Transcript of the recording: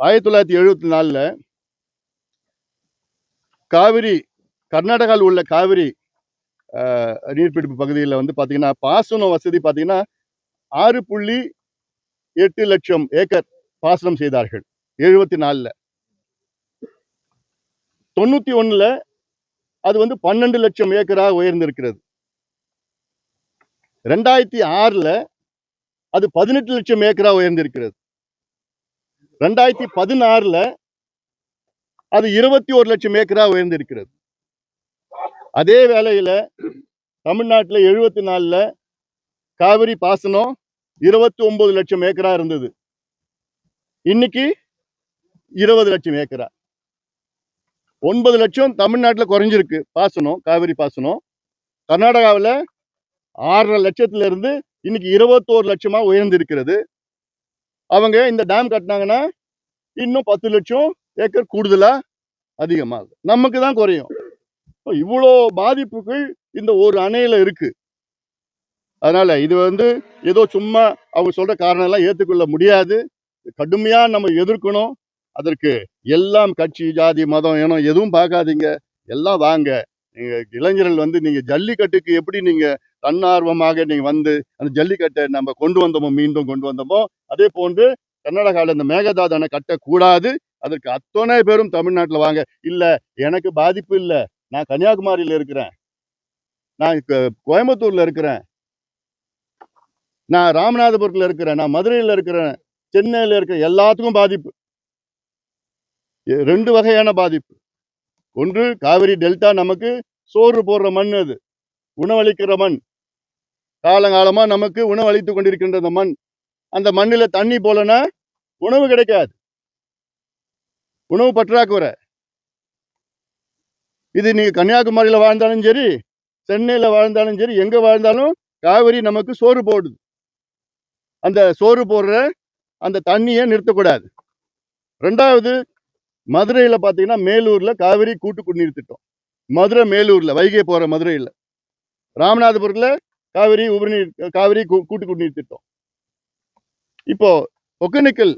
1974 காவிரி கர்நாடகாவில் உள்ள காவிரி நீர்பிடிப்பு பகுதியில் வந்து பார்த்தீங்கன்னா பாசன வசதி பார்த்தீங்கன்னா 6.8 லட்சம் ஏக்கர் பாசனம் செய்தார்கள் 74. 91 அது வந்து 12 லட்சம் ஏக்கராக உயர்ந்திருக்கிறது. 2006 அது 18 லட்சம் ஏக்கராக உயர்ந்திருக்கிறது. 2016 அது 21 லட்சம் ஏக்கராக உயர்ந்திருக்கிறது. அதே வேளையில தமிழ்நாட்டில் 74 காவிரி பாசனம் 29 லட்சம் ஏக்கரா இருந்தது. இன்னைக்கு 20 லட்சம் ஏக்கரா. 9 லட்சம் தமிழ்நாட்டில் குறைஞ்சிருக்கு பாசனம், காவிரி பாசனம். கர்நாடகாவில் 6.5 லட்சத்துல இருந்து இன்னைக்கு 21 லட்சமா உயர்ந்திருக்கிறது. அவங்க இந்த டேம் கட்டினாங்கன்னா இன்னும் 10 லட்சம் ஏக்கர் கூடுதலா அதிகமாகும். நமக்கு தான் குறையும். இவ்வளோ பாதிப்புகள் இந்த ஒரு அணையில இருக்கு. அதனால இது வந்து ஏதோ சும்மா அவங்க சொல்ற காரணம் எல்லாம் ஏற்றுக்கொள்ள முடியாது. கடுமையா நம்ம எதிர்க்கணும். அதற்கு எல்லாம் கட்சி, ஜாதி, மதம், இனம் எதுவும் பார்க்காதீங்க. எல்லாம் வாங்க. நீங்க இளைஞர்கள் வந்து நீங்க ஜல்லிக்கட்டுக்கு எப்படி நீங்க தன்னார்வமாக நீங்க வந்து அந்த ஜல்லிக்கட்டை நம்ம மீண்டும் கொண்டு வந்தோமோ அதே போன்று கர்நாடகாவில் இந்த மேகதாது அணை கட்டக்கூடாது. அதற்கு அத்தனை பேரும் தமிழ்நாட்டில் வாங்க. இல்ல எனக்கு பாதிப்பு இல்லை, நான் கன்னியாகுமரியில் இருக்கிறேன், நான் கோயம்புத்தூர்ல இருக்கிறேன், நான் ராமநாதபுரத்தில் இருக்கிறேன், நான் மதுரையில் இருக்கிறேன், சென்னையில் இருக்கிற எல்லாத்துக்கும் பாதிப்பு. 2 வகையான பாதிப்பு. ஒன்று, காவிரி டெல்டா நமக்கு சோறு போடுற மண், அது உணவளிக்கிற மண். காலங்காலமா நமக்கு உணவளித்து கொண்டிருக்கின்ற அந்த மண். அந்த மண்ணில் தண்ணி போலனா உணவு கிடைக்காது, உணவு பற்றாக்குறை. இது நீங்க கன்னியாகுமரியில் வாழ்ந்தாலும் சரி, சென்னையில் வாழ்ந்தாலும் சரி, எங்க வாழ்ந்தாலும் காவிரி நமக்கு சோறு போடுது. அந்த சோறு போடுற அந்த தண்ணியை நிறுத்தக்கூடாது. 2வது, மதுரையில பாத்தீங்கன்னா மேலூர்ல காவிரி கூட்டு குடிநீர் திட்டம். மதுரை மேலூர்ல வைகை போற மதுரையில். ராமநாதபுரத்துல காவிரி கூட்டு குடிநீர் திட்டம். இப்போ ஒகேனக்கல்